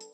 Hey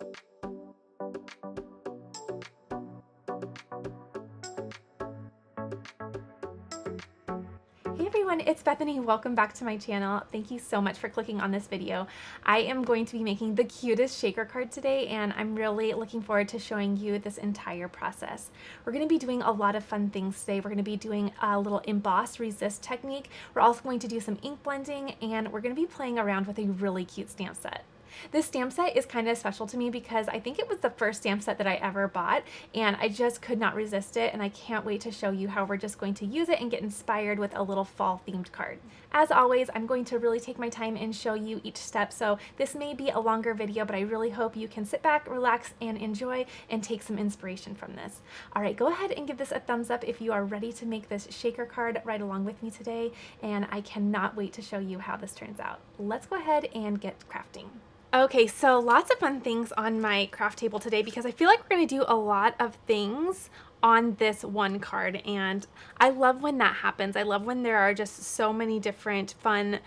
everyone, it's Bethany. Welcome back to my channel. Thank you so much for clicking on this video. I am going to be making the cutest shaker card today, and I'm really looking forward to showing you this entire process. We're going to be doing a lot of fun things today. We're going to be doing a little emboss resist technique. We're also going to do some ink blending, and we're going to be playing around with a really cute stamp set. This stamp set is kind of special to me because I think it was the first stamp set that I ever bought, and I just could not resist it, and I can't wait to show you how we're just going to use it and get inspired with a little fall themed card. As always, I'm going to really take my time and show you each step, so this may be a longer video, but I really hope you can sit back, relax, and enjoy and take some inspiration from this. Alright, go ahead and give this a thumbs up if you are ready to make this shaker card right along with me today, and I cannot wait to show you how this turns out. Let's go ahead and get crafting. Okay, so lots of fun things on my craft table today because I feel like we're going to do a lot of things on this one card, and I love when that happens. I love when there are just so many different fun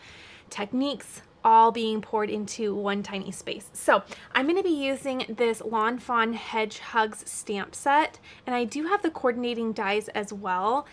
techniques all being poured into one tiny space. So I'm going to be using this Fawn Hedghugs stamp set, and I do have the coordinating dies as well.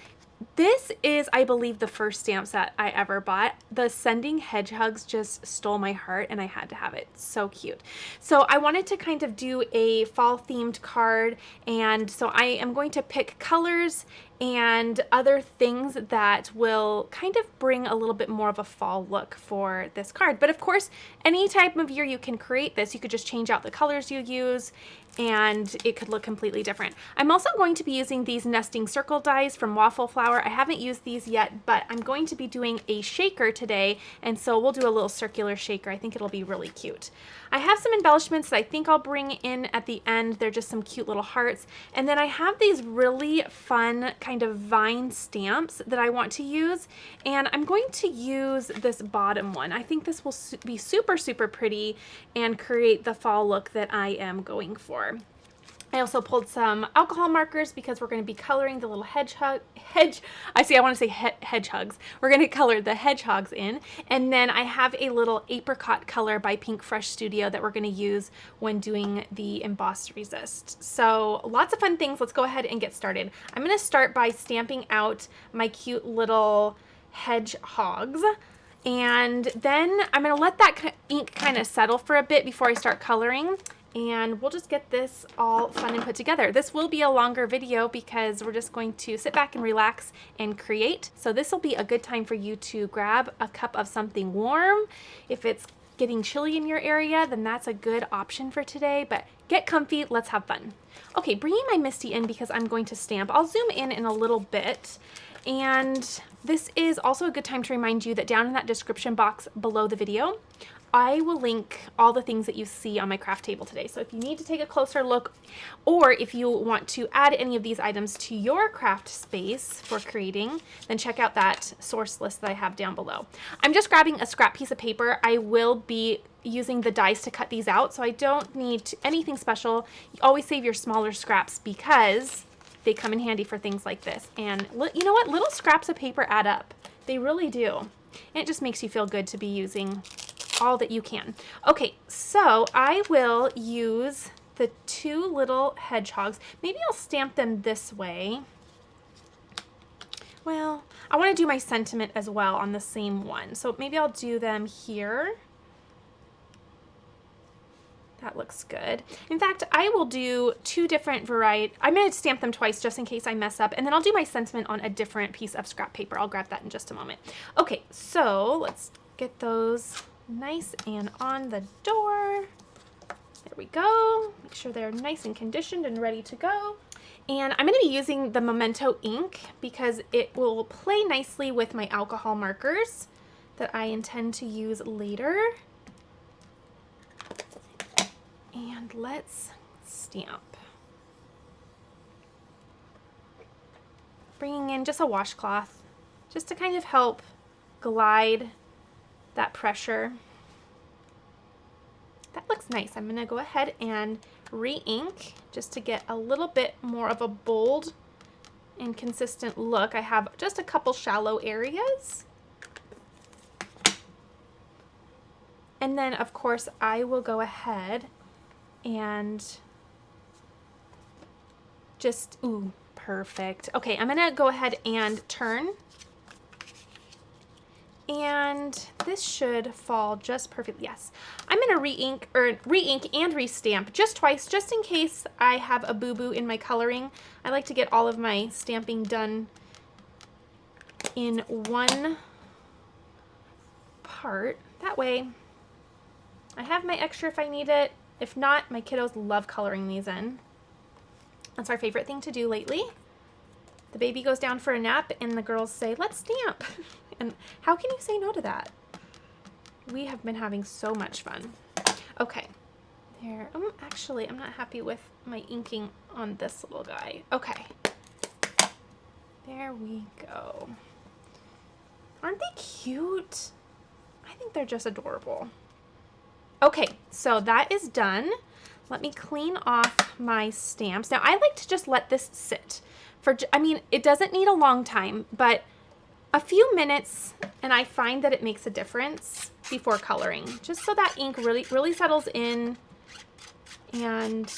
This is, I believe, the first stamp set I ever bought. The Sending Hedgehugs just stole my heart, and I had to have it. So cute. So I wanted to kind of do a fall themed card, and so I am going to pick colors and other things that will kind of bring a little bit more of a fall look for this card. But of course, any type of year you can create this. You could just change out the colors you use, and it could look completely different. I'm also going to be using these nesting circle dies from Waffle Flower. I haven't used these yet, but I'm going to be doing a shaker today, and so we'll do a little circular shaker. I think it'll be really cute. I have some embellishments that I think I'll bring in at the end. They're just some cute little hearts. And then I have these really fun kind of vine stamps that I want to use, and I'm going to use this bottom one. I think this will be super, super pretty and create the fall look that I am going for. I also pulled some alcohol markers because we're going to be coloring the little hedgehugs. We're going to color the hedgehogs in. And then I have a little apricot color by Pink Fresh Studio that we're going to use when doing the emboss resist. So lots of fun things. Let's go ahead and get started. I'm going to start by stamping out my cute little hedgehogs. And then I'm going to let that ink kind of settle for a bit before I start coloring. And we'll just get this all fun and put together. This will be a longer video because we're just going to sit back and relax and create. So this will be a good time for you to grab a cup of something warm. If it's getting chilly in your area, then that's a good option for today, but get comfy, let's have fun. Okay, bringing my Misti in because I'm going to stamp. I'll zoom in a little bit. And this is also a good time to remind you that down in that description box below the video, I will link all the things that you see on my craft table today. So if you need to take a closer look, or if you want to add any of these items to your craft space for creating, then check out that source list that I have down below. I'm just grabbing a scrap piece of paper. I will be using the dies to cut these out, so I don't need anything special. You always save your smaller scraps because they come in handy for things like this. And you know what? Little scraps of paper add up. They really do. And it just makes you feel good to be using all that you can. Okay, so I will use the two little hedgehogs. Maybe I'll stamp them this way. Well, I want to do my sentiment as well on the same one. So maybe I'll do them here. That looks good. In fact, I will do two different varieties. I'm going to stamp them twice just in case I mess up, and then I'll do my sentiment on a different piece of scrap paper. I'll grab that in just a moment. Okay, so let's get those nice and on the door. There we go. Make sure they're nice and conditioned and ready to go. And I'm going to be using the Memento ink because it will play nicely with my alcohol markers that I intend to use later. And let's stamp. Bringing in just a washcloth just to kind of help glide that pressure. That looks nice. I'm going to go ahead and re-ink just to get a little bit more of a bold and consistent look. I have just a couple shallow areas. And then, of course, I will go ahead and just, ooh, perfect. Okay, I'm gonna go ahead and turn. And this should fall just perfectly. Yes, I'm gonna re-ink and restamp just twice, just in case I have a boo-boo in my coloring. I like to get all of my stamping done in one part. That way I have my extra if I need it. If not, my kiddos love coloring these in. That's our favorite thing to do lately. The baby goes down for a nap and the girls say, let's stamp. And how can you say no to that? We have been having so much fun. Okay, there. Actually, I'm not happy with my inking on this little guy. Okay, there we go. Aren't they cute? I think they're just adorable. Okay, so that is done. Let me clean off my stamps. Now, I like to just let this sit for, I mean, it doesn't need a long time, but a few minutes, and I find that it makes a difference before coloring, just so that ink really settles in, and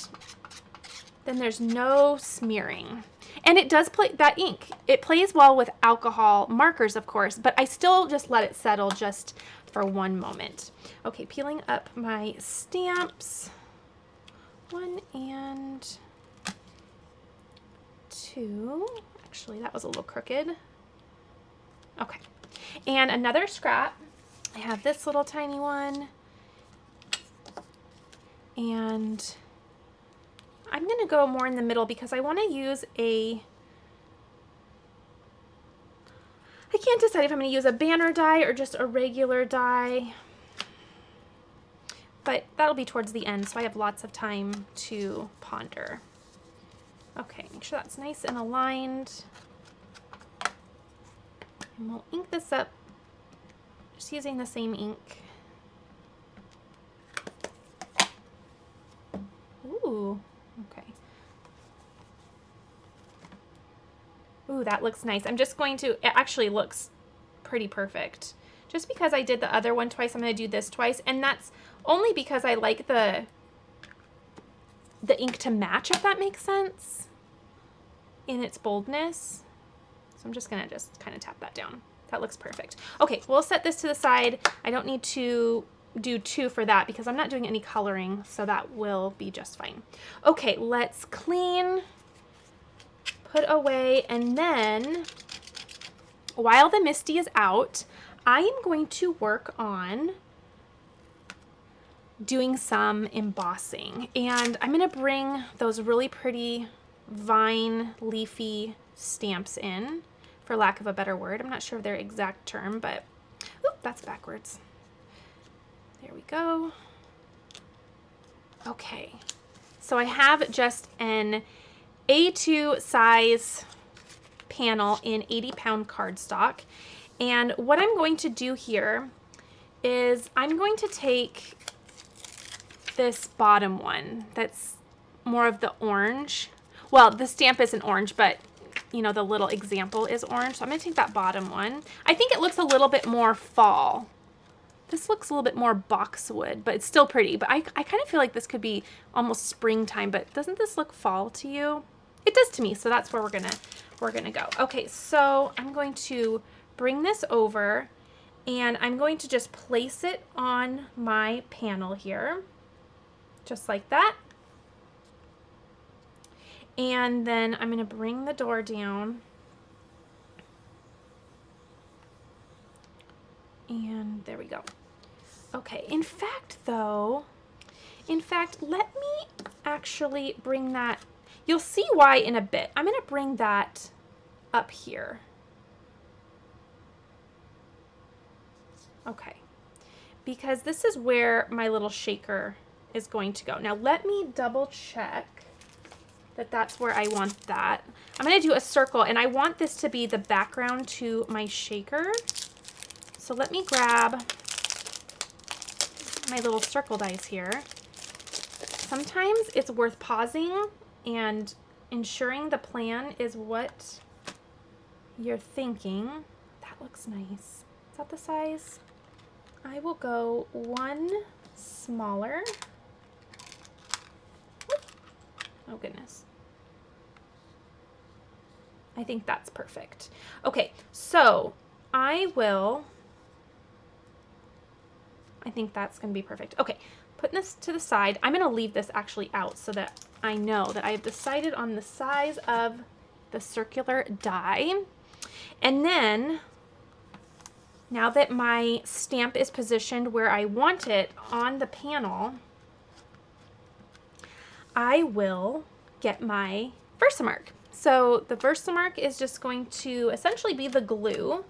then there's no smearing. And it does play, that ink, it plays well with alcohol markers, of course, but I still just let it settle just for one moment. Okay, peeling up my stamps. 1 and 2. Actually, that was a little crooked. Okay, and another scrap. I have this little tiny one, and I'm gonna go more in the middle because I want to use I can't decide if I'm gonna use a banner die or just a regular die, but that'll be towards the end, so I have lots of time to ponder. Okay, make sure that's nice and aligned. And we'll ink this up just using the same ink. Ooh, okay. Ooh, that looks nice. I'm just going to, it actually looks pretty perfect. Just because I did the other one twice, I'm going to do this twice. And that's only because I like the ink to match, if that makes sense, in its boldness. So I'm just gonna kind of tap that down. That looks perfect. Okay, we'll set this to the side. I don't need to do 2 for that because I'm not doing any coloring, so that will be just fine. Okay, let's clean, put away, and then while the Misti is out, I am going to work on doing some embossing. And I'm gonna bring those really pretty vine leafy stamps in, for lack of a better word. I'm not sure of their exact term, but oop, that's backwards. There we go. Okay, so I have just an A2 size panel in 80-pound cardstock, and what I'm going to do here is I'm going to take this bottom one that's more of the orange. Well, the stamp isn't orange, but you know, the little example is orange. So I'm gonna take that bottom one. I think it looks a little bit more fall. This looks a little bit more boxwood, but it's still pretty. But I kind of feel like this could be almost springtime, but doesn't this look fall to you? It does to me, so that's where we're gonna go. Okay, so I'm going to bring this over and I'm going to just place it on my panel here, just like that. And then I'm going to bring the door down. And there we go. Okay, in fact, let me actually bring that. You'll see why in a bit. I'm going to bring that up here. Okay, because this is where my little shaker is going to go. Now let me double check that that's where I want that. I'm going to do a circle, and I want this to be the background to my shaker. So let me grab my little circle dies here. Sometimes it's worth pausing and ensuring the plan is what you're thinking. That looks nice. Is that the size? I will go one smaller. Oh goodness. I think that's perfect. Okay, so I think that's gonna be perfect. Okay, putting this to the side. I'm gonna leave this actually out so that I know that I have decided on the size of the circular die. And then, now that my stamp is positioned where I want it on the panel, I will get my Versamark. So the Versamark is just going to essentially be the glue.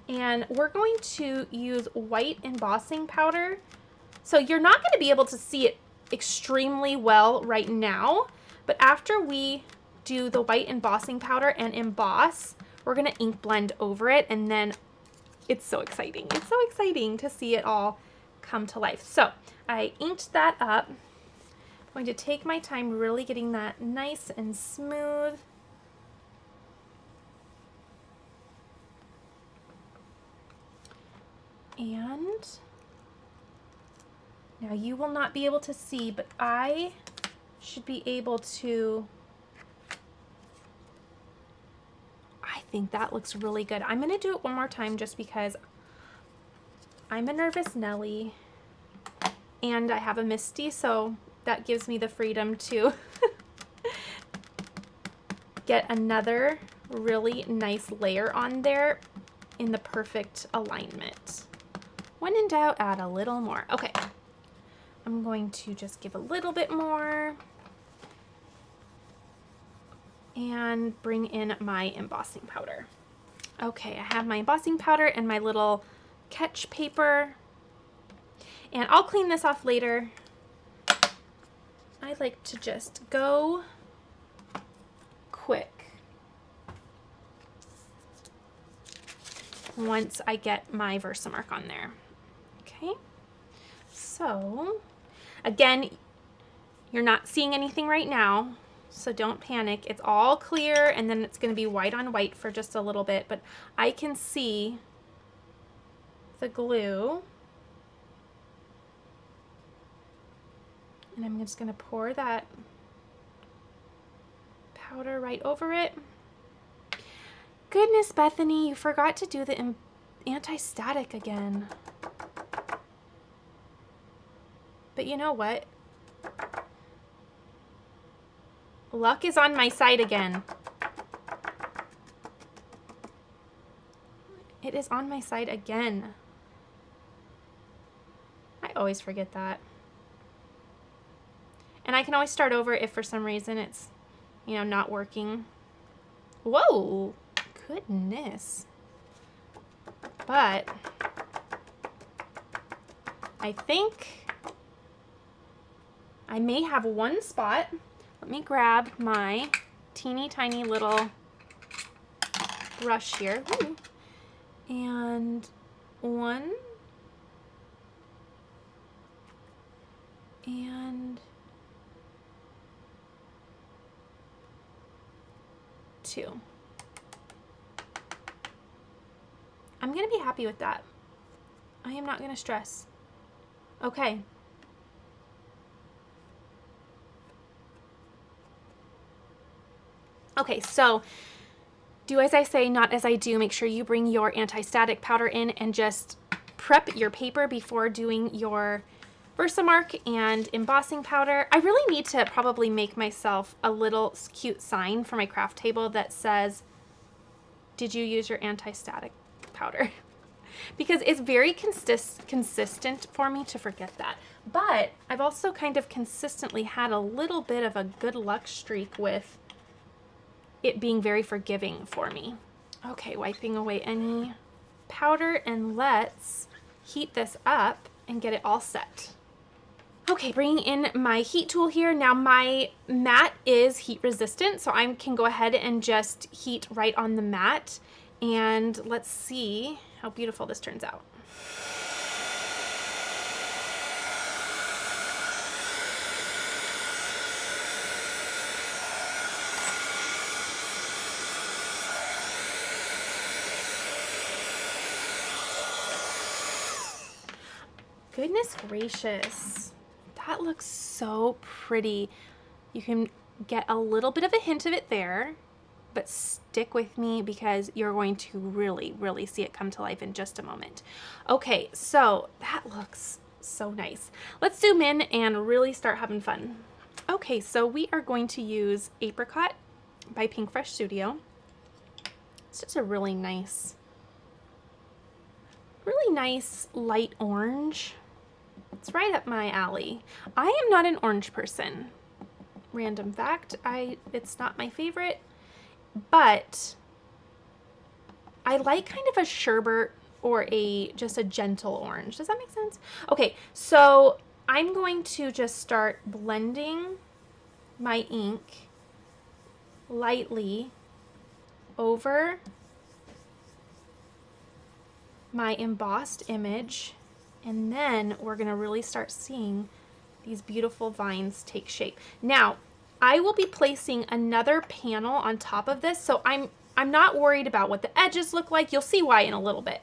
And we're going to use white embossing powder. So you're not going to be able to see it extremely well right now, but after we do the white embossing powder and emboss, we're going to ink blend over it, and then it's so exciting. It's so exciting to see it all come to life. So I inked that up. I'm going to take my time really getting that nice and smooth. And now you will not be able to see, but I should be able to. I think that looks really good. I'm going to do it one more time just because I'm a nervous Nelly and I have a Misti, so that gives me the freedom to get another really nice layer on there in the perfect alignment. When in doubt, add a little more. Okay, I'm going to just give a little bit more and bring in my embossing powder. Okay, I have my embossing powder and my little catch paper, and I'll clean this off later. I like to just go quick once I get my Versamark on there. Okay, so again, you're not seeing anything right now, so don't panic. It's all clear, and then it's going to be white on white for just a little bit, but I can see the glue. And I'm just going to pour that powder right over it. Goodness, Bethany, you forgot to do the anti-static again. But you know what? Luck is on my side again. It is on my side again. I always forget that. And I can always start over if for some reason it's, you know, not working. Whoa, goodness. But I think I may have one spot. Let me grab my teeny tiny little brush here. Ooh. And one. And two. I'm going to be happy with that. I am not going to stress. Okay. Okay, so do as I say, not as I do. Make sure you bring your anti-static powder in and just prep your paper before doing your Versamark and embossing powder. I really need to probably make myself a little cute sign for my craft table that says, did you use your anti-static powder? Because it's very consistent for me to forget that. But I've also kind of consistently had a little bit of a good luck streak with it being very forgiving for me. Okay, wiping away any powder, and let's heat this up and get it all set. Okay, bringing in my heat tool here. Now my mat is heat resistant, so I can go ahead and just heat right on the mat, and let's see how beautiful this turns out. Goodness gracious. That looks so pretty. You can get a little bit of a hint of it there, but stick with me because you're going to really, really see it come to life in just a moment. Okay, so that looks so nice. Let's zoom in and really start having fun. Okay, so we are going to use Apricot by Pink Fresh Studio. It's just a really nice light orange. It's right up my alley. I am not an orange person. Random fact, it's not my favorite, but I like kind of a sherbet or just a gentle orange. Does that make sense? Okay, so I'm going to just start blending my ink lightly over my embossed image, and then we're gonna really start seeing these beautiful vines take shape. Now, I will be placing another panel on top of this, so I'm not worried about what the edges look like. You'll see why in a little bit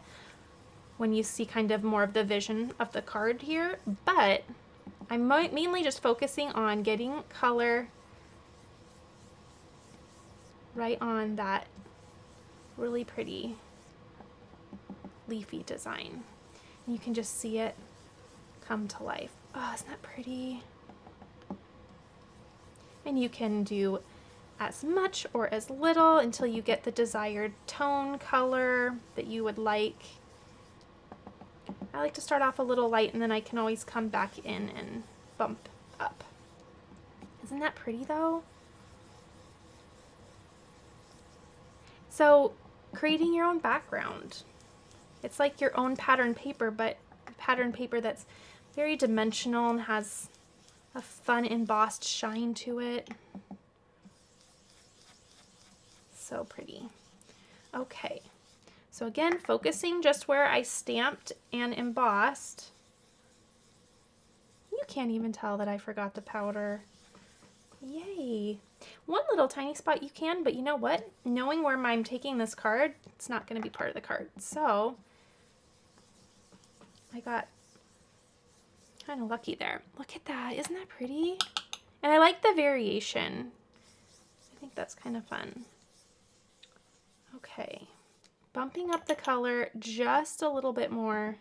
when you see kind of more of the vision of the card here, but I'm mainly just focusing on getting color right on that really pretty leafy design. And you can just see it come to life. Oh, isn't that pretty? And you can do as much or as little until you get the desired tone color that you would like. I like to start off a little light and then I can always come back in and bump up. Isn't that pretty though? So creating your own background. It's like your own pattern paper, but pattern paper that's very dimensional and has a fun embossed shine to it. So pretty. Okay, so again, focusing just where I stamped and embossed. You can't even tell that I forgot the powder. Yay. One little tiny spot you can, but you know what? Knowing where I'm taking this card, it's not going to be part of the card. So I got kind of lucky there. Look at that. Isn't that pretty? And I like the variation. I think that's kind of fun. Okay. Bumping up the color just a little bit more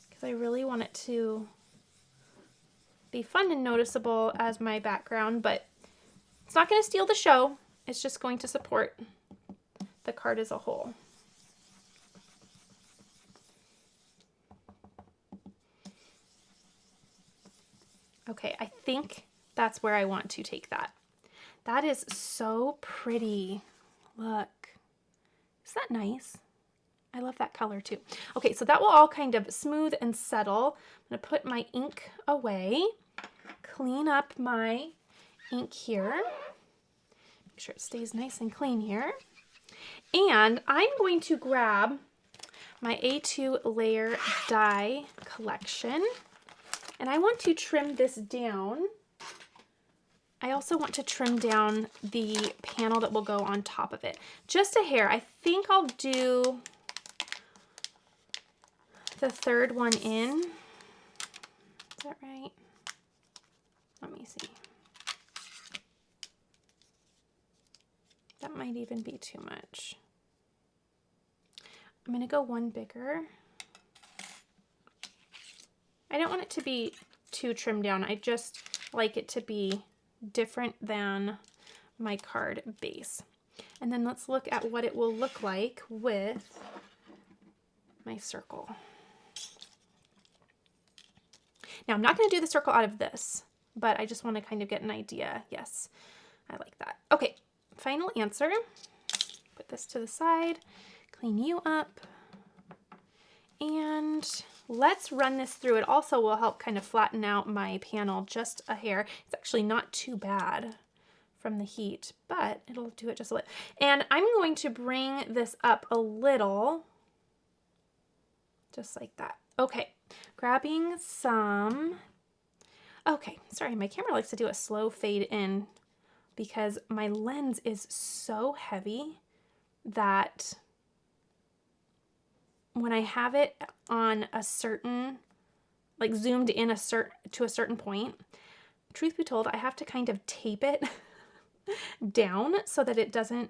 because I really want it to be fun and noticeable as my background, but it's not going to steal the show. It's just going to support the card as a whole. Okay, I think that's where I want to take that. That is so pretty. Look. Isn't that nice? I love that color too. Okay, so that will all kind of smooth and settle. I'm going to put my ink away, clean up my ink here. Make sure it stays nice and clean here. And I'm going to grab my A2 layer die collection. And I want to trim this down. I also want to trim down the panel that will go on top of it. Just a hair. I think I'll do the third one in. Is that right? Let me see. That might even be too much. I'm going to go one bigger. I don't want it to be too trimmed down. I just like it to be different than my card base. And then let's look at what it will look like with my circle. Now I'm not going to do the circle out of this, but I just want to kind of get an idea. Yes, I like that. Okay, final answer. Put this to the side, clean you up, and let's run this through. It also will help kind of flatten out my panel just a hair. It's actually not too bad from the heat, but it'll do it just a little. And I'm going to bring this up a little, just like that. Okay, grabbing some, okay, sorry, my camera likes to do a slow fade in because my lens is so heavy that when I have it on a certain like zoomed in to a certain point. Truth be told, I have to kind of tape it down so that it doesn't,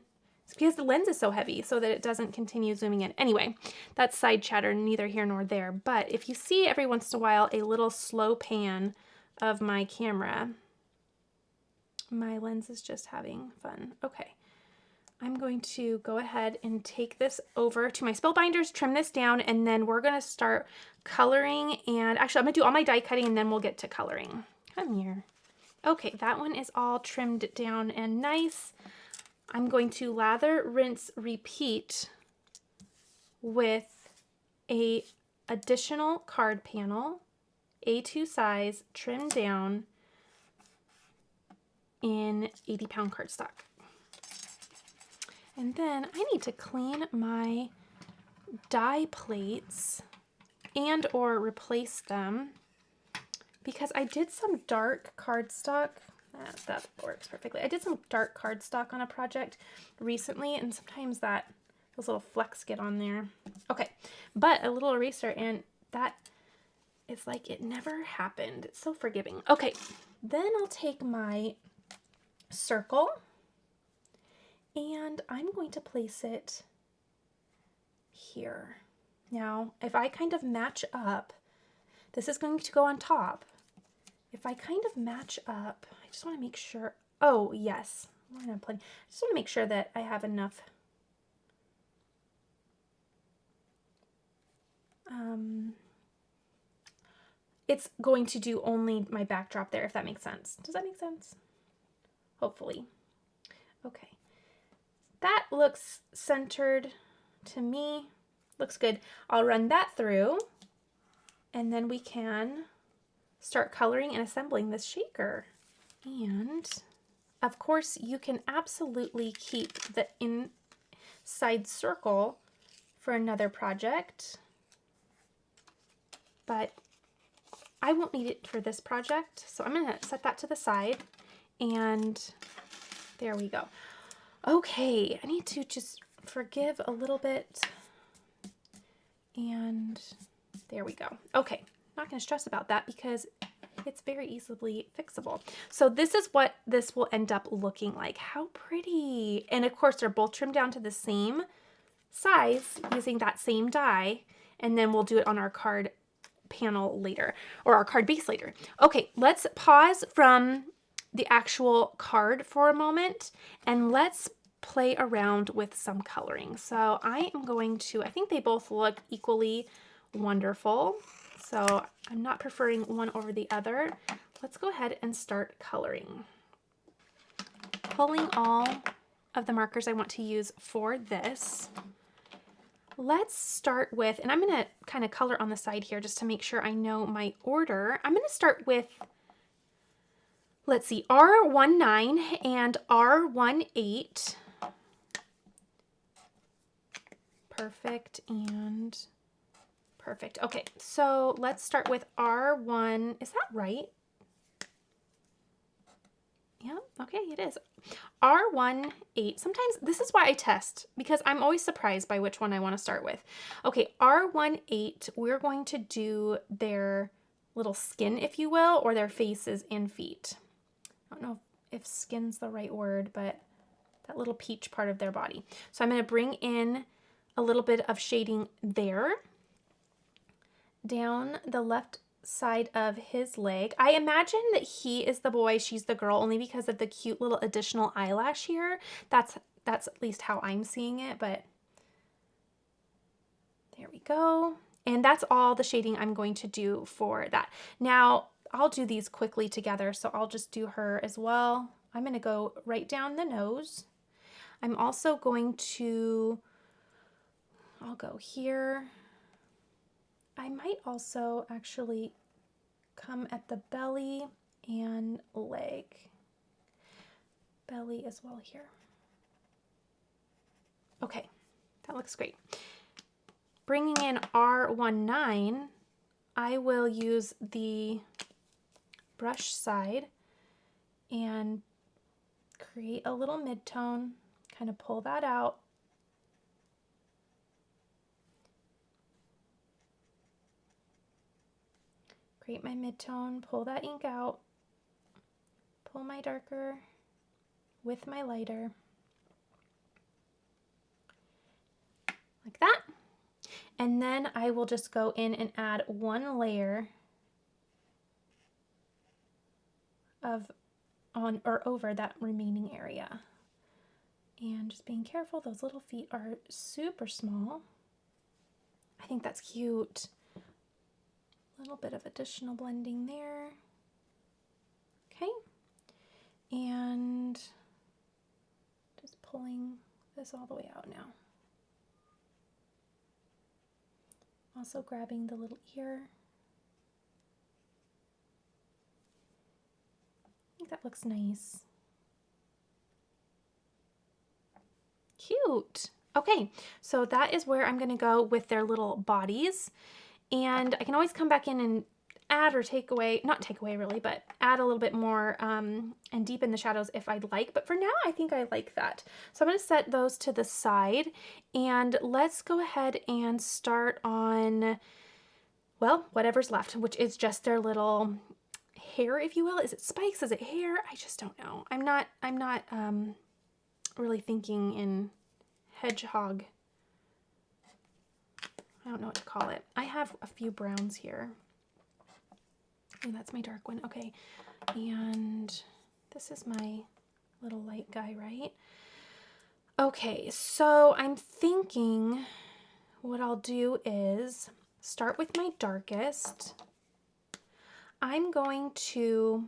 because the lens is so heavy, so that it doesn't continue zooming in. Anyway, that's side chatter, neither here nor there. But if you see every once in a while a little slow pan of my camera, my lens is just having fun. Okay, I'm going to go ahead and take this over to my Spellbinders, trim this down, and then we're gonna start coloring. And actually, I'm gonna do all my die cutting and then we'll get to coloring. Come here. Okay, that one is all trimmed down and nice. I'm going to lather, rinse, repeat with a additional card panel, A2 size, trimmed down in 80-pound cardstock. And then I need to clean my die plates and or replace them because I did some dark cardstock. That works perfectly. I did some dark cardstock on a project recently, and sometimes those little flecks get on there. Okay, but a little eraser, and that is like it never happened. It's so forgiving. Okay, then I'll take my circle, and I'm going to place it here. Now, if I kind of match up, this is going to go on top. If I kind of match up, I just want to make sure, oh yes, I just want to make sure that I have enough it's going to do only my backdrop there, if that makes sense. Does that make sense? Hopefully. Okay. That looks centered to me. Looks good. I'll run that through, and then we can start coloring and assembling this shaker. And of course, you can absolutely keep the inside circle for another project, but I won't need it for this project. So I'm gonna set that to the side, and there we go. Okay, I need to just forgive a little bit, and there we go. Okay, not gonna stress about that because it's very easily fixable. So this is what this will end up looking like. How pretty. And of course, they're both trimmed down to the same size using that same die, and then we'll do it on our card panel later, or our card base later. Okay, let's pause from the actual card for a moment and let's play around with some coloring. So I am going to, I think they both look equally wonderful, so I'm not preferring one over the other. Let's go ahead and start coloring. Pulling all of the markers I want to use for this. Let's start with, and I'm going to kind of color on the side here just to make sure I know my order. I'm going to start with, let's see, R19 and R18. Perfect and perfect. Okay, so let's start with R1. Is that right? Yeah, okay, it is. R18. Sometimes this is why I test, because I'm always surprised by which one I want to start with. Okay, R18, we're going to do their little skin, if you will, or their faces and feet. I don't know if skin's the right word, but that little peach part of their body. So I'm going to bring in a little bit of shading there. Down the left side of his leg. I imagine that he is the boy, she's the girl, only because of the cute little additional eyelash here. That's at least how I'm seeing it, but there we go. And that's all the shading I'm going to do for that. Now, I'll do these quickly together, so I'll just do her as well. I'm going to go right down the nose. I'm also going to, I'll go here. I might also actually come at the belly and leg. Belly as well here. Okay, that looks great. Bringing in R19, I will use the brush side and create a little mid-tone, kind of pull that out. create my mid-tone, pull that ink out, pull my darker with my lighter, like that. And then I will just go in and add one layer of on or over that remaining area. And just being careful, those little feet are super small. I think that's cute. A little bit of additional blending there. Okay. And just pulling this all the way out now. Also grabbing the little ear. I think that looks nice. Cute. Okay, so that is where I'm gonna go with their little bodies. And I can always come back in and add or take away, not take away really, but add a little bit more and deepen the shadows if I'd like. But for now, I think I like that. So I'm gonna set those to the side and let's go ahead and start on, well, whatever's left, which is just their little hair, if you will. Is it spikes? Is it hair? I just don't know. I'm not really thinking in hedgehog. I don't know what to call it. I have a few browns here. Oh, that's my dark one. Okay. And this is my little light guy, right? Okay, so I'm thinking what I'll do is start with my darkest. I'm going to,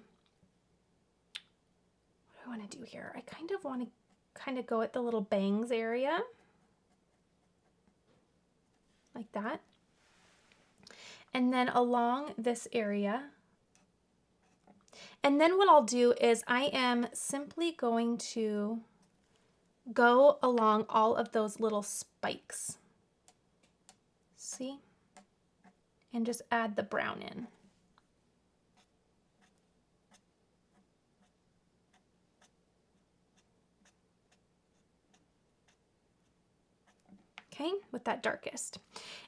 what do I want to do here? I kind of want to go at the little bangs area, like that. And then along this area. And then what I'll do is I am simply going to go along all of those little spikes. See? And just add the brown in. Okay, with that darkest.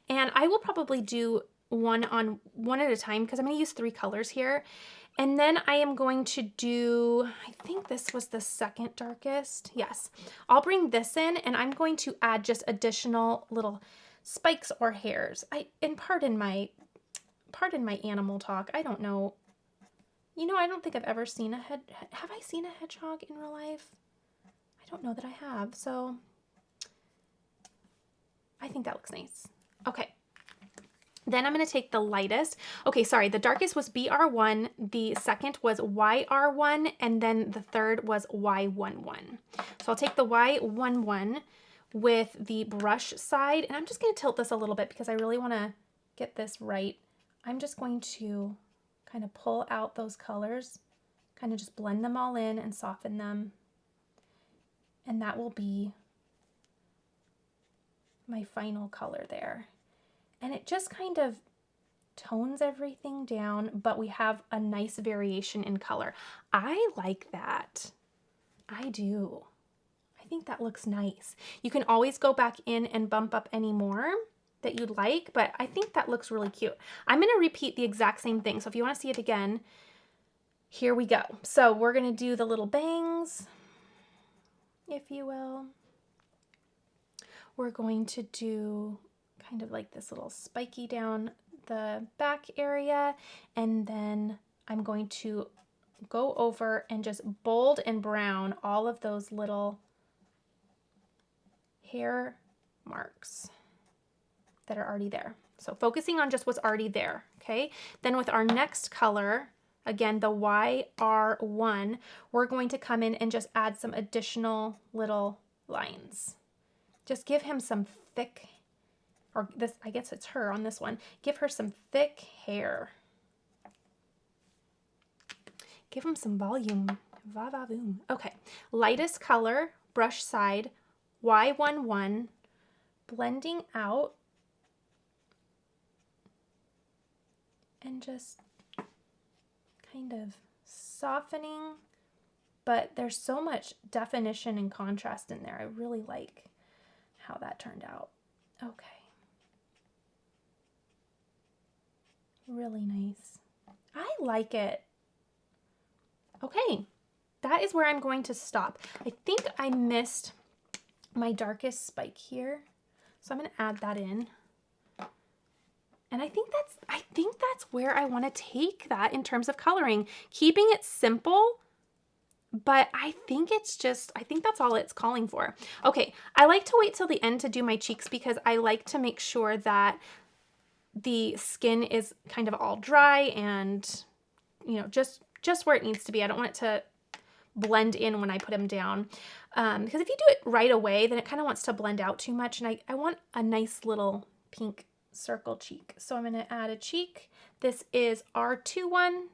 And I will probably do one at a time because I'm going to use 3 colors here. And then I am going to do, I think this was the second darkest. Yes, I'll bring this in and I'm going to add just additional little spikes or hairs. And pardon my animal talk. I don't know. You know, I don't think I've ever seen have I seen a hedgehog in real life? I don't know that I have. So I think that looks nice. Okay. Then I'm going to take the lightest. Okay, sorry, the darkest was BR1, the second was YR1, and then the third was Y11. So I'll take the Y11 with the brush side, and I'm just going to tilt this a little bit because I really want to get this right. I'm just going to kind of pull out those colors, kind of just blend them all in and soften them. And that will be my final color there. And it just kind of tones everything down, but we have a nice variation in color. I like that. I do. I think that looks nice. You can always go back in and bump up any more that you'd like, but I think that looks really cute. I'm going to repeat the exact same thing. So if you want to see it again, here we go. So we're going to do the little bangs, if you will. We're going to do kind of like this little spiky down the back area, and then I'm going to go over and just bold and brown all of those little hair marks that are already there. So focusing on just what's already there, okay? Then with our next color, again, the YR1, we're going to come in and just add some additional little lines. Just give him some thick, or this, I guess it's her on this one, give her some thick hair. Give him some volume. Va va boom. Okay, lightest color, brush side, Y11, blending out, and just kind of softening, but there's so much definition and contrast in there. I really like how that turned out. Okay. Really nice. I like it. Okay, that is where I'm going to stop. I think I missed my darkest spike here, so I'm going to add that in. And I think that's where I want to take that in terms of coloring, keeping it simple. But I think that's all it's calling for. Okay, I like to wait till the end to do my cheeks because I like to make sure that the skin is kind of all dry and, you know, just where it needs to be. I don't want it to blend in when I put them down. Because if you do it right away, then it kind of wants to blend out too much. And I want a nice little pink circle cheek. So I'm going to add a cheek. This is R21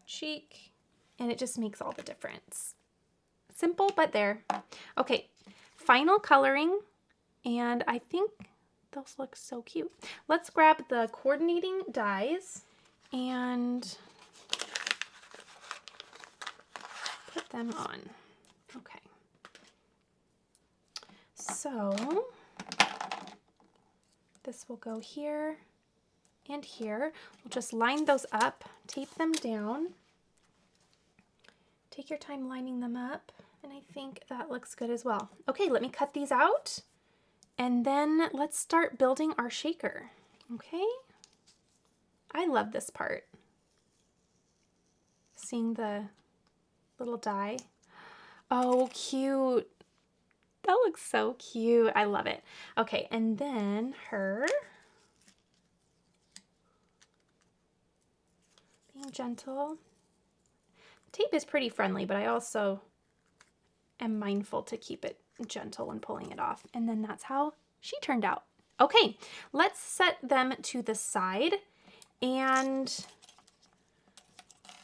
cheek. And it just makes all the difference. Simple, but there. Okay, final coloring. And I think those look so cute. Let's grab the coordinating dies and put them on. Okay. So this will go here and here. We'll just line those up, tape them down. Take your time lining them up, and I think that looks good as well. Okay, let me cut these out, and then let's start building our shaker, okay? I love this part. Seeing the little die. Oh, cute. That looks so cute. I love it. Okay, and then her. Being gentle. Tape is pretty friendly, but I also am mindful to keep it gentle when pulling it off. And then that's how she turned out. Okay, let's set them to the side and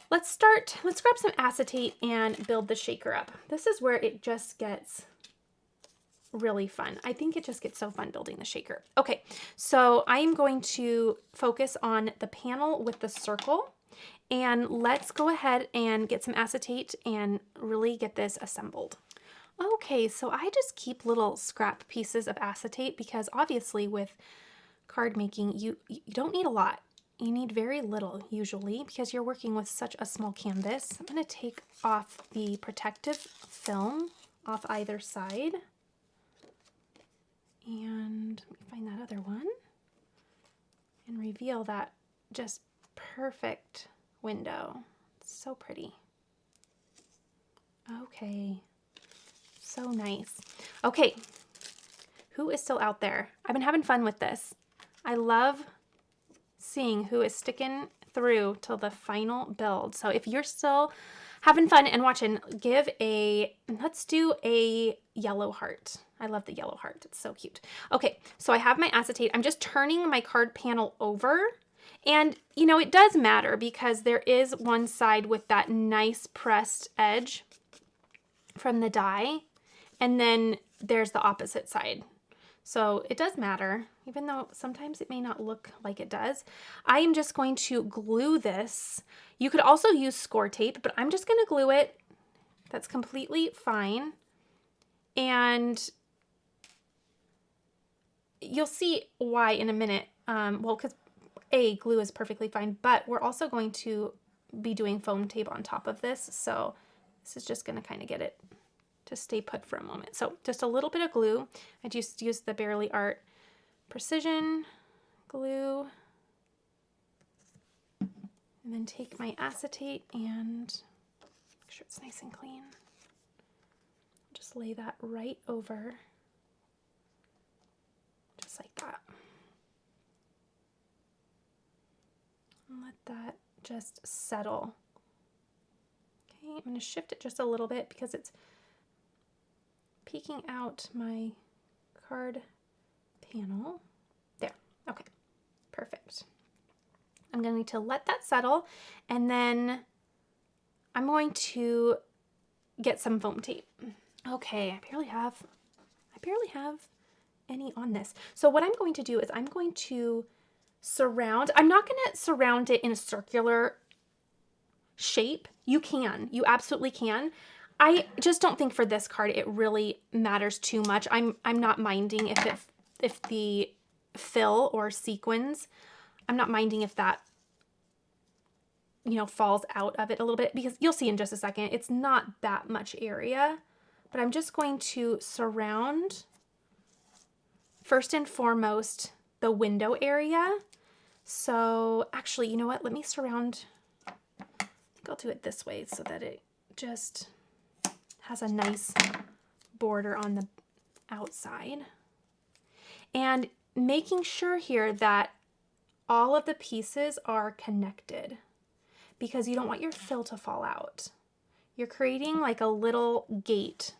let's grab some acetate and build the shaker up. This is where it just gets really fun. I think it just gets so fun building the shaker. Okay, so I'm going to focus on the panel with the circle. And let's go ahead and get some acetate and really get this assembled. Okay, so I just keep little scrap pieces of acetate because obviously with card making, you don't need a lot. You need very little usually because you're working with such a small canvas. I'm going to take off the protective film off either side. And let me find that other one and reveal that just perfect window. It's so pretty. Okay, so nice. Okay, who is still out there? I've been having fun with this. I love seeing who is sticking through till the final build. So if you're still having fun and watching, let's do a yellow heart. I love the yellow heart. It's so cute. Okay, so I have my acetate. I'm just turning my card panel over. And, you know, it does matter because there is one side with that nice pressed edge from the die, and then there's the opposite side. So it does matter, even though sometimes it may not look like it does. I am just going to glue this. You could also use score tape, but I'm just going to glue it. That's completely fine. And you'll see why in a minute. Well, because glue is perfectly fine, but we're also going to be doing foam tape on top of this. So this is just going to kind of get it to stay put for a moment. So just a little bit of glue. I just used the Barely Art Precision glue. And then take my acetate and make sure it's nice and clean. Just lay that right over, just like that. Let that just settle. Okay, I'm going to shift it just a little bit because it's peeking out my card panel. There. Okay, perfect. I'm going to let that settle, and then I'm going to get some foam tape. Okay, I barely have any on this. So what I'm going to do is I'm going to surround. I'm not going to surround it in a circular shape. You absolutely can. I just don't think for this card it really matters too much. I'm not minding if the fill or sequins, I'm not minding if that you know, falls out of it a little bit, because you'll see in just a second, it's not that much area, but I'm just going to surround, first and foremost, the window area. So actually, you know what? Let me surround, I think I'll do it this way so that it just has a nice border on the outside. And making sure here that all of the pieces are connected, because you don't want your fill to fall out. You're creating like a little gate,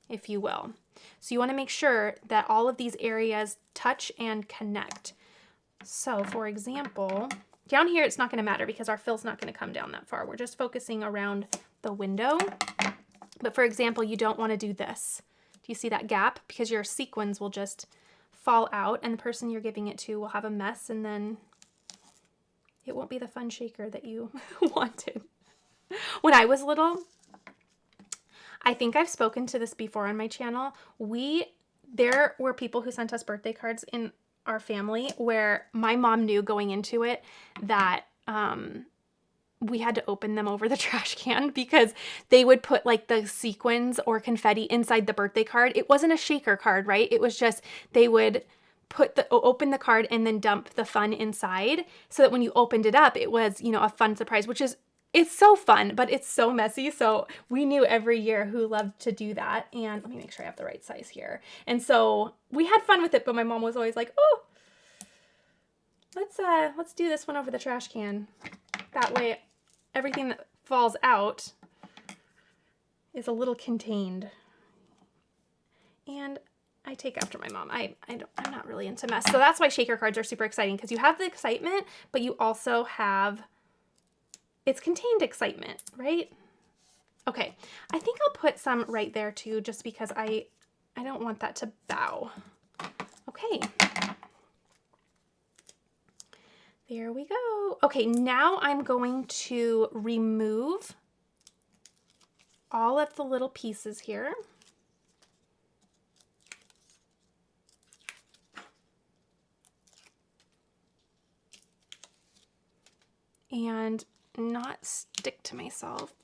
if you will. So you want to make sure that all of these areas touch and connect. So for example, down here it's not going to matter because our fill's not going to come down that far. We're just focusing around the window. But for example, you don't want to do this. Do you see that gap? Because your sequins will just fall out and the person you're giving it to will have a mess, and then it won't be the fun shaker that you wanted. When I was little, I think I've spoken to this before on my channel. There were people who sent us birthday cards in our family where my mom knew going into it that we had to open them over the trash can, because they would put like the sequins or confetti inside the birthday card. It wasn't a shaker card, right? It was just, they would open the card and then dump the fun inside, so that when you opened it up, it was, you know, a fun surprise, it's so fun, but it's so messy. So we knew every year who loved to do that. And let me make sure I have the right size here. And so we had fun with it, but my mom was always like, oh, let's do this one over the trash can. That way everything that falls out is a little contained. And I take after my mom. I'm not really into mess. So that's why shaker cards are super exciting, because you have the excitement, but you also have, it's contained excitement, right? Okay, I think I'll put some right there too, just because I don't want that to bow. Okay. There we go. Okay, now I'm going to remove all of the little pieces here. And not stick to myself.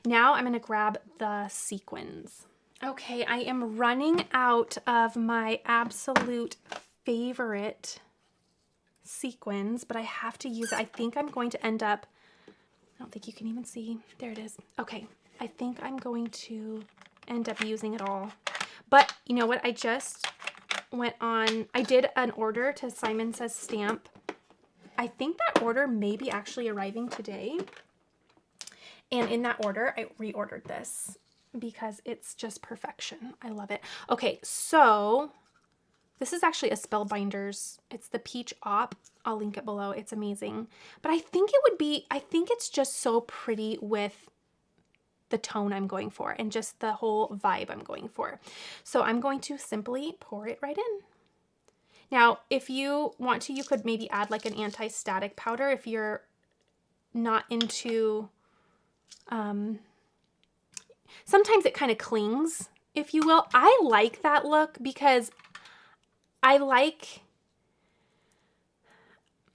Now I'm going to grab the sequins. Okay, I am running out of my absolute favorite sequins, but I have to use it. I think I'm going to end up, I don't think you can even see. There it is. Okay, I think I'm going to end up using it all. But you know what? I just went on, I did an order to Simon Says Stamp. I think that order may be actually arriving today. And in that order, I reordered this because it's just perfection. I love it. Okay, so this is actually a Spellbinders. It's the Peach Op. I'll link it below. It's amazing. But I think it's just so pretty with the tone I'm going for and just the whole vibe I'm going for. So I'm going to simply pour it right in. Now, if you want to, you could maybe add like an anti-static powder if you're not into, sometimes it kind of clings, if you will. I like that look because I like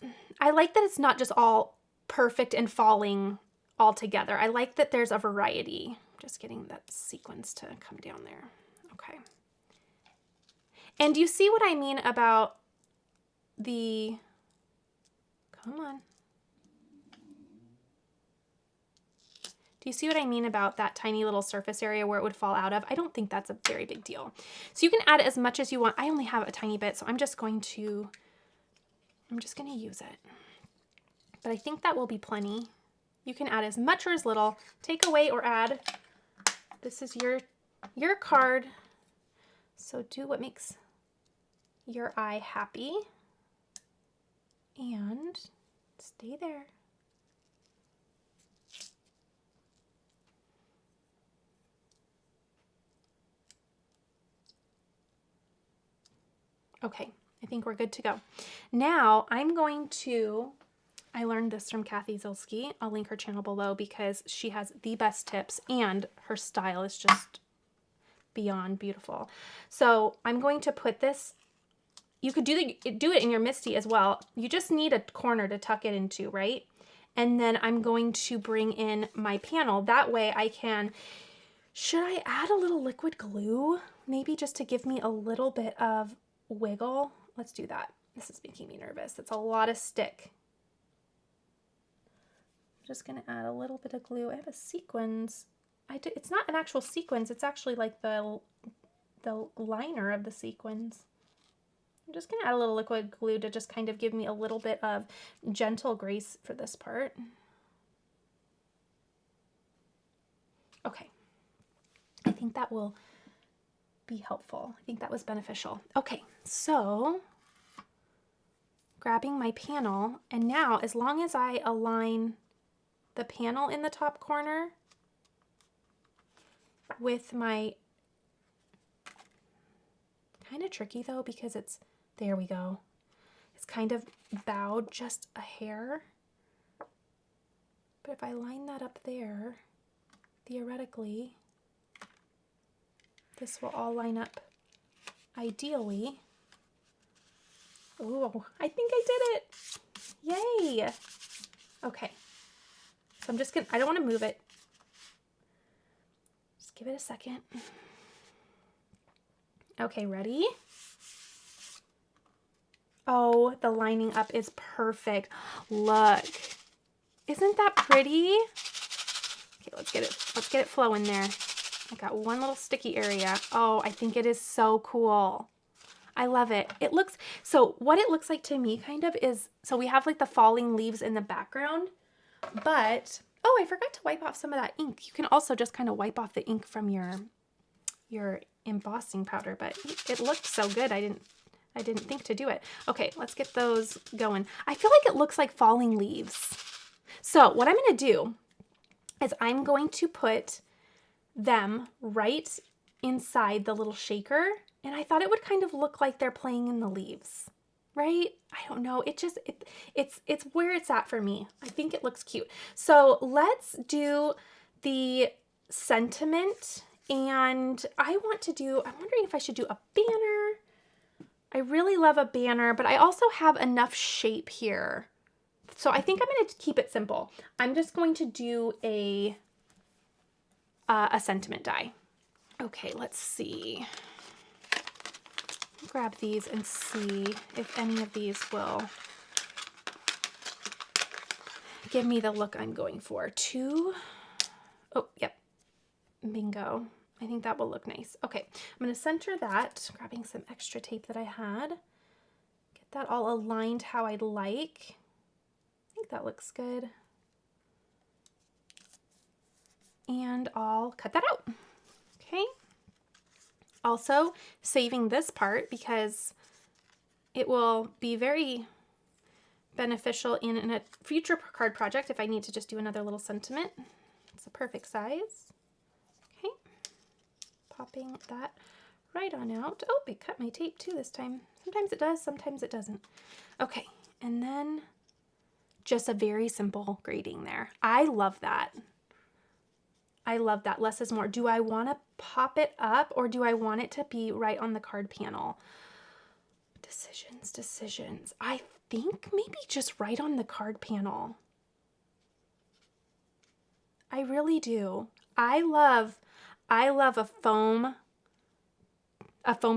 that it's not just all perfect and falling all together. I like that there's a variety. Just getting that sequence to come down there. Okay. And do you see what I mean about the, come on. Do you see what I mean about that tiny little surface area where it would fall out of? I don't think that's a very big deal. So you can add as much as you want. I only have a tiny bit, so I'm just going to use it. But I think that will be plenty. You can add as much or as little. Take away or add. This is your card. So do what makes your eye happy. And stay there. Okay, I think we're good to go. Now I'm going to, I learned this from Kathy Zilski. I'll link her channel below because she has the best tips and her style is just beyond beautiful. So I'm going to put this, you could do it in your Misti as well. You just need a corner to tuck it into, right? And then I'm going to bring in my panel. That way I can, should I add a little liquid glue? Maybe just to give me a little bit of wiggle. Let's do that. This is making me nervous. It's a lot of stick. I'm just gonna add a little bit of glue. I have a sequins. It's not an actual sequins. It's actually like the liner of the sequins. I'm just gonna add a little liquid glue to just kind of give me a little bit of gentle grace for this part. Okay, I think that will be helpful. I think that was beneficial. Okay, so grabbing my panel, and now as long as I align the panel in the top corner with my, kind of tricky though because it's, there we go. It's kind of bowed just a hair. But if I line that up there, theoretically, this will all line up ideally. Oh, I think I did it. Yay. Okay. So I'm just gonna, I don't want to move it. Just give it a second. Okay, ready? Oh, the lining up is perfect. Look. Isn't that pretty? Okay, let's get it flowing there. I got one little sticky area. Oh, I think it is so cool. I love it. It looks, so what it looks like to me kind of is, so we have like the falling leaves in the background, but, oh, I forgot to wipe off some of that ink. You can also just kind of wipe off the ink from your embossing powder, but it looked so good. I didn't think to do it. Okay, let's get those going. I feel like it looks like falling leaves. So what I'm going to do is I'm going to put them right inside the little shaker, and I thought it would kind of look like they're playing in the leaves, right? I don't know. It's where it's at for me. I think it looks cute. So let's do the sentiment, and I'm wondering if I should do a banner. I really love a banner, but I also have enough shape here. So I think I'm going to keep it simple. I'm just going to do a sentiment die. Okay, let's see. Grab these and see if any of these will give me the look I'm going for. Oh, yep. Bingo. I think that will look nice. Okay, I'm going to center that, grabbing some extra tape that I had. Get that all aligned how I'd like. I think that looks good. And I'll cut that out. Okay. Also, saving this part because it will be very beneficial in a future card project if I need to just do another little sentiment. It's a perfect size. Okay. Popping that right on out. Oh, it cut my tape too this time. Sometimes it does, sometimes it doesn't. Okay, and then just a very simple grading there. I love that. I love that. Less is more. Do I want to pop it up or do I want it to be right on the card panel? Decisions. I think maybe just right on the card panel. I really do. I love a foam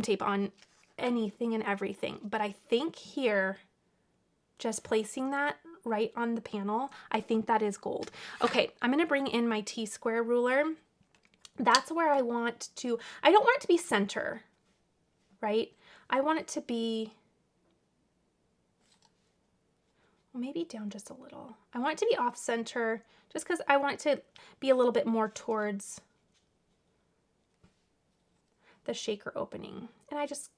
tape on anything and everything, but I think here, just placing that right on the panel, I think that is gold. Okay, I'm going to bring in my T-square ruler. That's where I don't want it to be center, right? I want it to be, maybe down just a little. I want it to be off center just because I want it to be a little bit more towards the shaker opening. And I just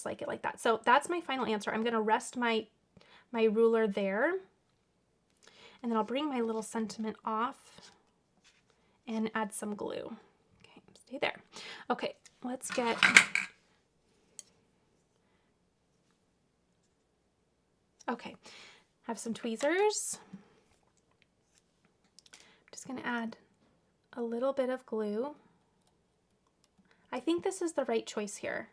like it like that. So that's my final answer. I'm going to rest my ruler there. And then I'll bring my little sentiment off and add some glue. Okay, stay there. Okay, let's get, okay, have some tweezers. I'm just gonna add a little bit of glue. I think this is the right choice here.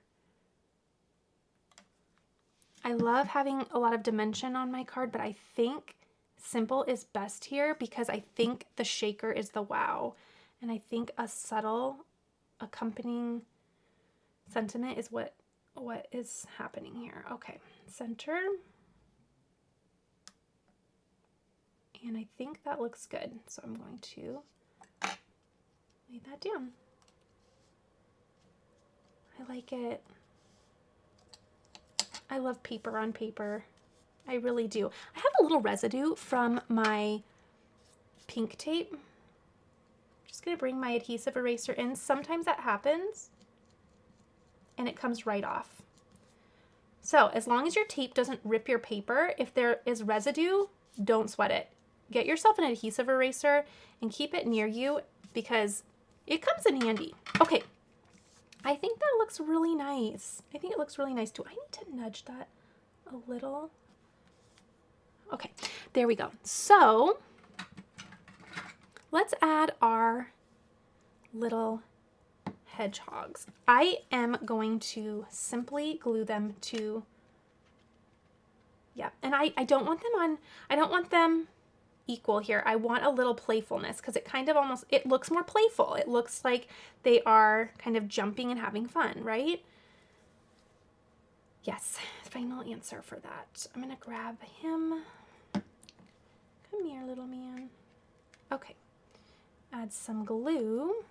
I love having a lot of dimension on my card, but I think simple is best here because I think the shaker is the wow. And I think a subtle accompanying sentiment is what is happening here. Okay, center. And I think that looks good. So I'm going to lay that down. I like it. I love paper on paper. I really do. I have a little residue from my pink tape. I'm just gonna bring my adhesive eraser in. Sometimes that happens and it comes right off. So as long as your tape doesn't rip your paper, if there is residue, don't sweat it. Get yourself an adhesive eraser and keep it near you because it comes in handy. Okay, I think that looks really nice. I think it looks really nice too. I need to nudge that a little. Okay, there we go. So let's add our little hedgehogs. I am going to simply glue them to, yeah, and I don't want them on, I don't want them equal here. I want a little playfulness because it kind of almost, it looks more playful. It looks like they are kind of jumping and having fun, right? Yes, final answer for that. I'm gonna grab him. Come here, little man. Okay, add some glue.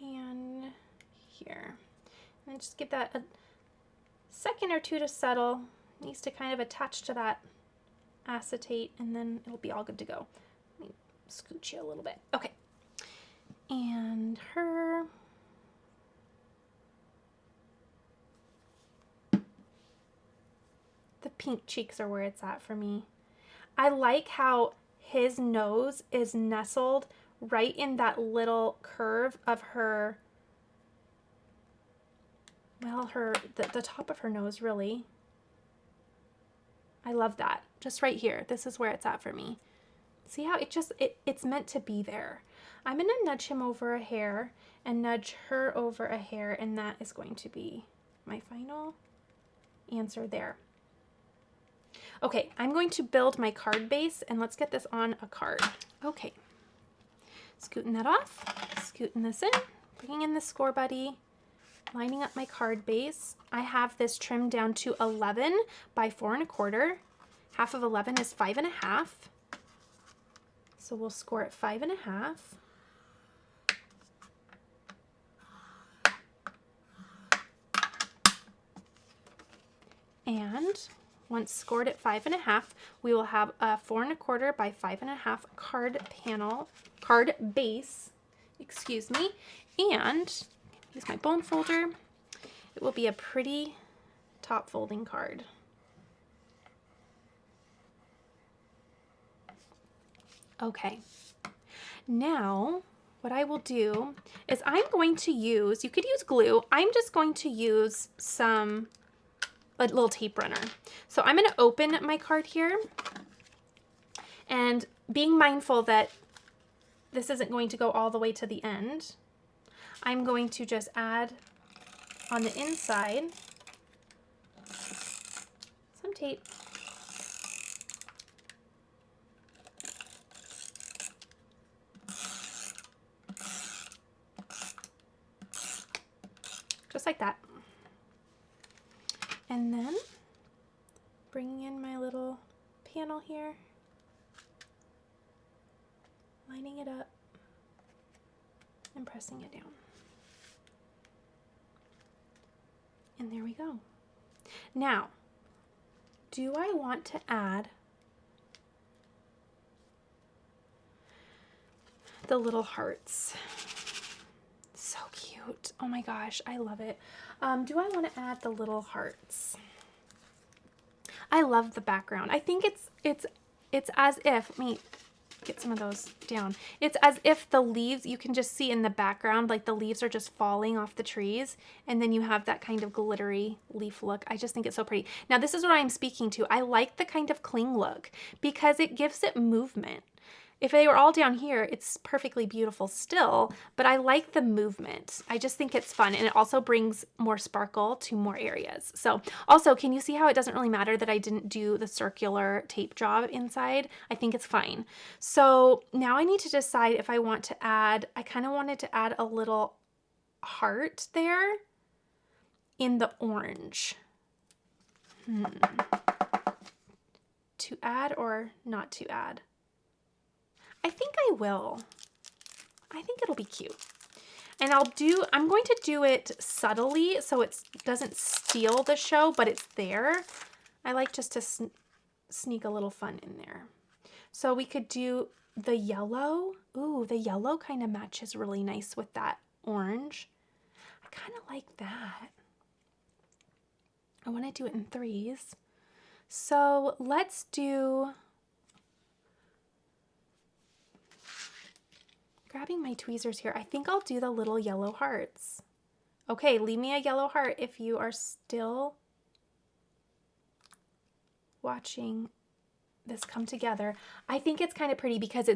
And here. And just give that a second or two to settle. It needs to kind of attach to that acetate and then it'll be all good to go. Let me scooch you a little bit. Okay. And her. The pink cheeks are where it's at for me. I like how his nose is nestled right in that little curve of her, well, the top of her nose, really. I love that. Just right here. This is where it's at for me. See how it's meant to be there. I'm going to nudge him over a hair and nudge her over a hair, and that is going to be my final answer there. Okay, I'm going to build my card base, and let's get this on a card. Okay, scooting that off, scooting this in, bringing in the score buddy, lining up my card base. I have this trimmed down to 11 by 4 1/4. Half of 11 is 5 1/2. So we'll score it 5 1/2. And once scored at 5 1/2, we will have a 4 1/4 by 5 1/2 card base, excuse me, and use my bone folder. It will be a pretty top folding card. Okay, now what I will do is I'm going to use, you could use glue, I'm just going to use a little tape runner. So I'm going to open my card here, and being mindful that this isn't going to go all the way to the end, I'm going to just add on the inside some tape. Just like that. And then bringing in my little panel here, lining it up and pressing it down. And there we go. Now, do I want to add the little hearts? So cute. Oh my gosh, I love it. Do I want to add the little hearts? I love the background. I think it's as if, let me get some of those down. It's as if the leaves, you can just see in the background, like the leaves are just falling off the trees, and then you have that kind of glittery leaf look. I just think it's so pretty. Now this is what I'm speaking to. I like the kind of cling look because it gives it movement. If they were all down here, it's perfectly beautiful still, but I like the movement. I just think it's fun, and it also brings more sparkle to more areas. So also, can you see how it doesn't really matter that I didn't do the circular tape job inside? I think it's fine. So now I need to decide if I want to add, I kind of wanted to add a little heart there in the orange. To add or not to add? I think I will. I think it'll be cute. And I'm going to do it subtly so it doesn't steal the show, but it's there. I like just to sneak a little fun in there. So we could do the yellow. Ooh, the yellow kind of matches really nice with that orange. I kind of like that. I want to do it in threes. So let's do, grabbing my tweezers here, I think I'll do the little yellow hearts. Okay, leave me a yellow heart if you are still watching this come together. I think it's kind of pretty because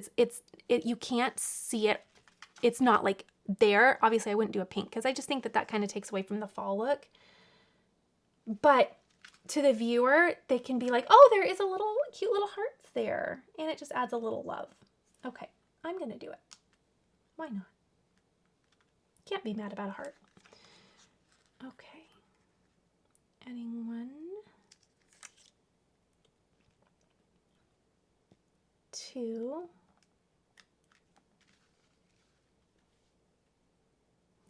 you can't see it. It's not like there. Obviously, I wouldn't do a pink because I just think that kind of takes away from the fall look. But to the viewer, they can be like, oh, there is a little cute little hearts there. And it just adds a little love. Okay, I'm going to do it. Why not? Can't be mad about a heart. Okay. Adding 1, 2.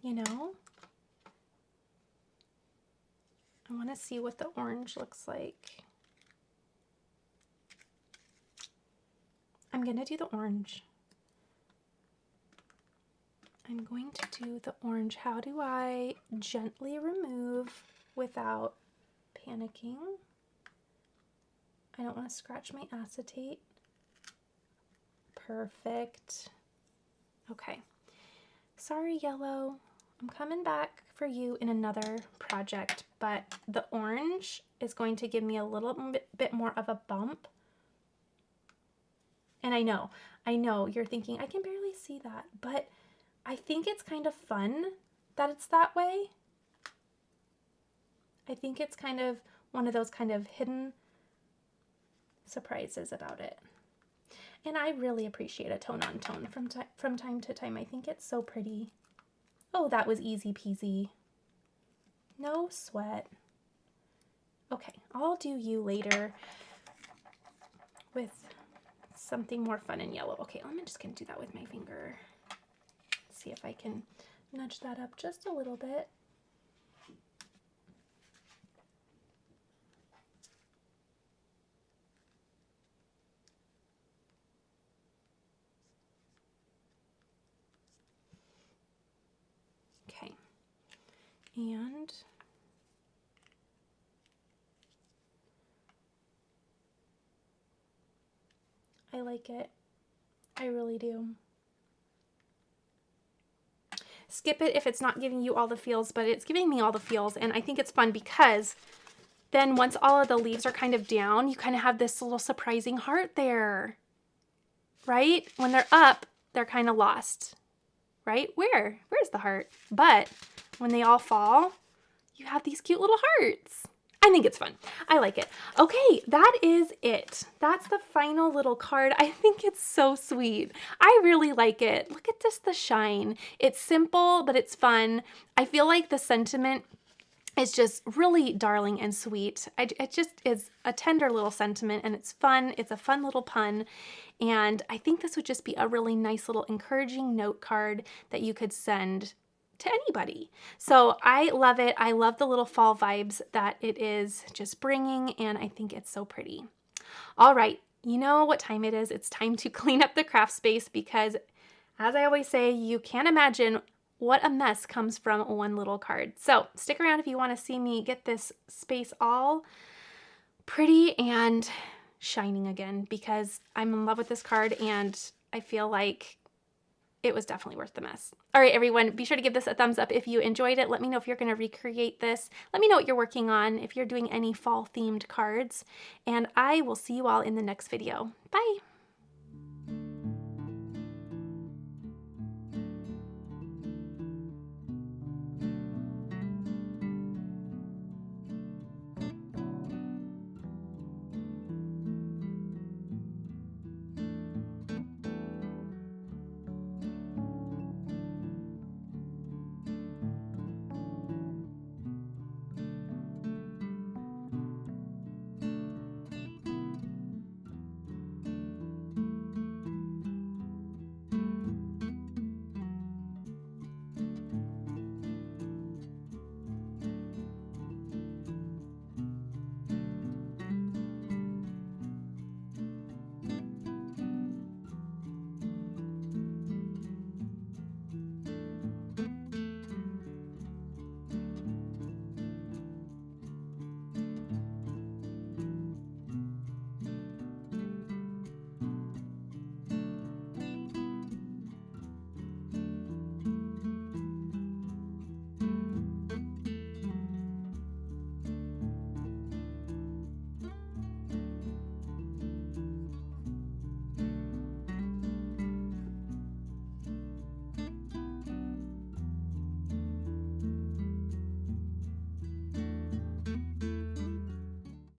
You know? I want to see what the orange looks like. I'm going to do the orange. I'm going to do the orange. How do I gently remove without panicking? I don't want to scratch my acetate. Perfect. Okay. Sorry, yellow. I'm coming back for you in another project, but the orange is going to give me a little bit more of a bump. And I know you're thinking, I can barely see that, but I think it's kind of fun that it's that way. I think it's kind of one of those kind of hidden surprises about it. And I really appreciate a tone on tone from time to time. I think it's so pretty. Oh, that was easy peasy. No sweat. Okay, I'll do you later with something more fun and yellow. Okay, I'm just gonna do that with my finger. See if I can nudge that up just a little bit. Okay, and I like it. I really do. Skip it if it's not giving you all the feels, but it's giving me all the feels, and I think it's fun because then once all of the leaves are kind of down, you kind of have this little surprising heart there, right? When they're up, they're kind of lost, right? Where's the heart? But when they all fall, you have these cute little hearts. I think it's fun. I like it. Okay, that is it. That's the final little card. I think it's so sweet. I really like it. Look at this, the shine. It's simple, but it's fun. I feel like the sentiment is just really darling and sweet. It just is a tender little sentiment, and it's fun. It's a fun little pun. And I think this would just be a really nice little encouraging note card that you could send to anybody. So I love it. I love the little fall vibes that it is just bringing, and I think it's so pretty. All right, you know what time it is. It's time to clean up the craft space because, as I always say, you can't imagine what a mess comes from one little card. So stick around if you want to see me get this space all pretty and shining again, because I'm in love with this card and I feel like it was definitely worth the mess. All right, everyone, be sure to give this a thumbs up if you enjoyed it. Let me know if you're going to recreate this. Let me know what you're working on, if you're doing any fall themed cards, and I will see you all in the next video. Bye.